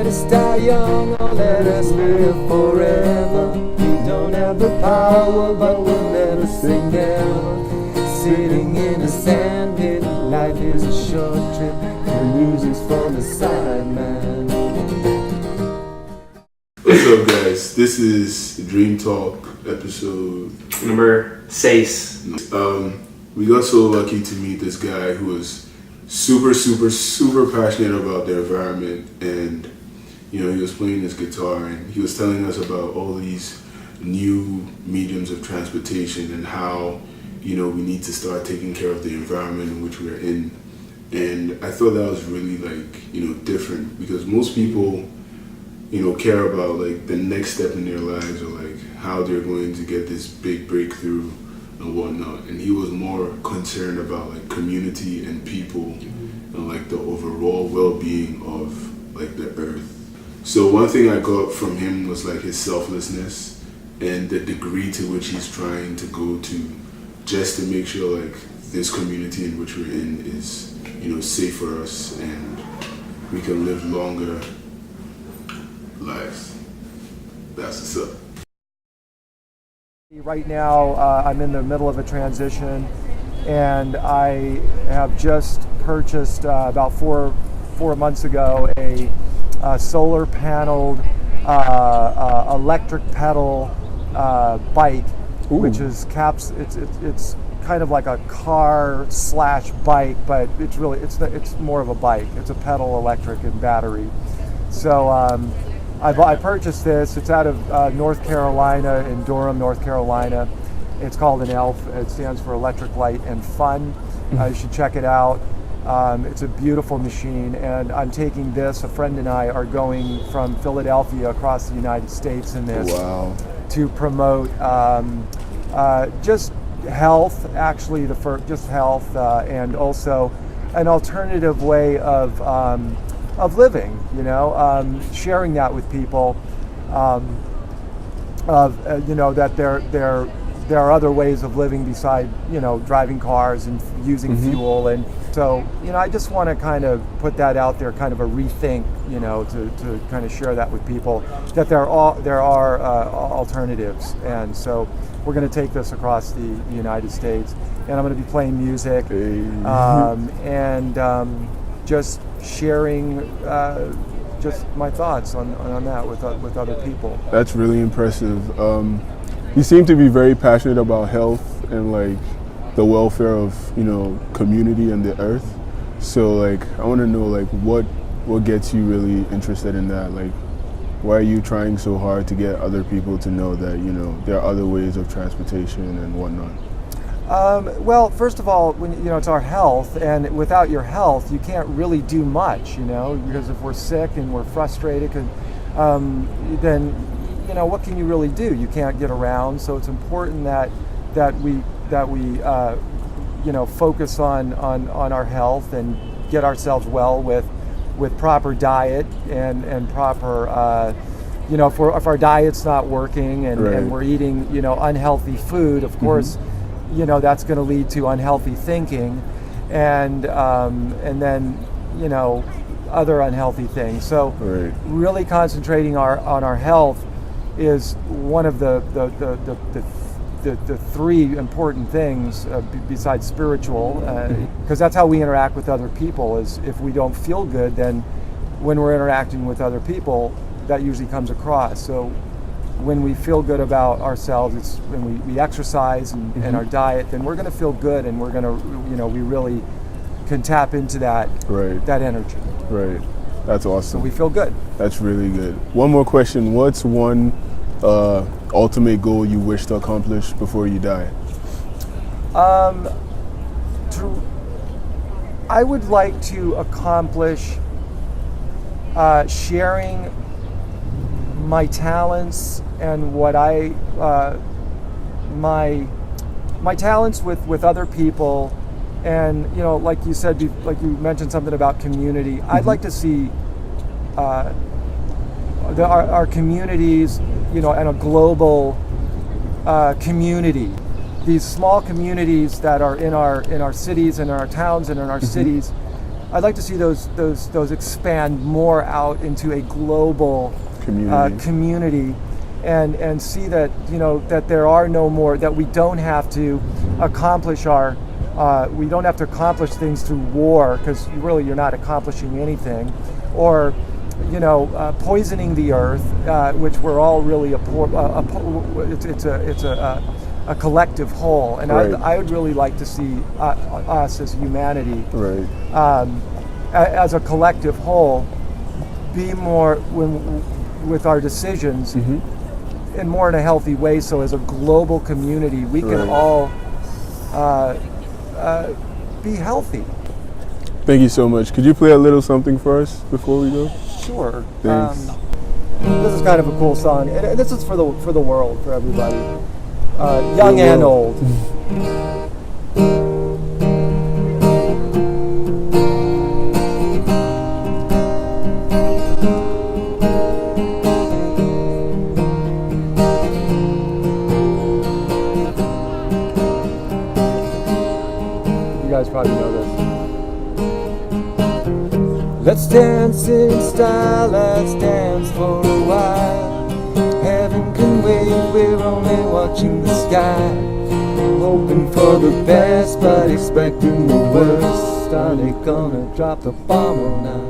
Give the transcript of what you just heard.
let us die young or let us live forever. We don't have the power, but we'll never say never. Sitting in a sandpit, life is a short trip. The music's for the sideman. What's up, guys? This is Dream Talk episode number 6. We got so lucky to meet this guy who was super passionate about the environment, and he was playing his guitar and he was telling us about all these new mediums of transportation and how we need to start taking care of the environment in which we're in. And I thought that was really different, because most people care about the next step in their lives, or how they're going to get this big breakthrough and whatnot. And he was more concerned about community and people and the overall well-being of the earth. So one thing I got from him was his selflessness and the degree to which he's trying to go to just to make sure this community in which we're in is safe for us and we can live longer lives. That's what's up. Right now, I'm in the middle of a transition, and I have just purchased about four months ago a solar paneled electric pedal bike. Ooh. Which is it's kind of like a car / bike, but it's more of a bike. It's a pedal electric and battery. So I purchased this. It's out of North Carolina, in Durham, North Carolina. It's called an ELF. It stands for Electric Light and Fun. You should check it out. It's a beautiful machine, and I'm taking this. A friend and I are going from Philadelphia across the United States in this. Wow. To promote just health, actually, just health, and also an alternative way of living. Sharing that with people, that there are other ways of living beside driving cars and using fuel. And so I just want to kind of put that out there, kind of a rethink, to kind of share that with people, that there are alternatives. And so we're going to take this across the United States, and I'm going to be playing music and just sharing just my thoughts on that with other people. That's really impressive. You seem to be very passionate about health and the welfare of community and the earth. So I want to know what gets you really interested in that. Why are you trying so hard to get other people to know that there are other ways of transportation and whatnot? Well, first of all, when it's our health, and without your health, you can't really do much. Because if we're sick and we're frustrated, then what can you really do? You can't get around. So it's important that we focus on our health and get ourselves well with proper diet and proper if our diet's not working and, right. and we're eating unhealthy food, of course. That's going to lead to unhealthy thinking, and then other unhealthy things. So right. Really concentrating on our health is one of the three important things besides spiritual, because that's how we interact with other people. Is if we don't feel good, then when we're interacting with other people, that usually comes across. So when we feel good about ourselves, it's when we exercise and our diet, then we're going to feel good, and we're going to, we really can tap into that energy. Right. That's awesome. So we feel good. That's really good. One more question. What's one ultimate goal you wish to accomplish before you die? I would like to accomplish sharing my talents and what my talents with other people, and like you said, like you mentioned something about community. I'd like to see our communities, and a global community. These small communities that are in our cities and in our towns and in our cities, I'd like to see those expand more out into a global community, and see that, you know, that there are no more, that we don't have to accomplish things through war, because really you're not accomplishing anything, or, you know, poisoning the earth, which we're all really it's a collective whole, and Right. I would really like to see us as humanity, Right. As a collective whole, be more with our decisions, and more in a healthy way. So as a global community, we can Right. all be healthy. Thank you so much. Could you play a little something for us before we go? Sure. Thanks. This is kind of a cool song, and this is for the world, for everybody, young and old. You guys probably know this. Let's dance in style, let's dance for a while. Heaven can wait, we're only watching the sky. Hoping for the best, but expecting the worst. Are they gonna drop the bomb on us?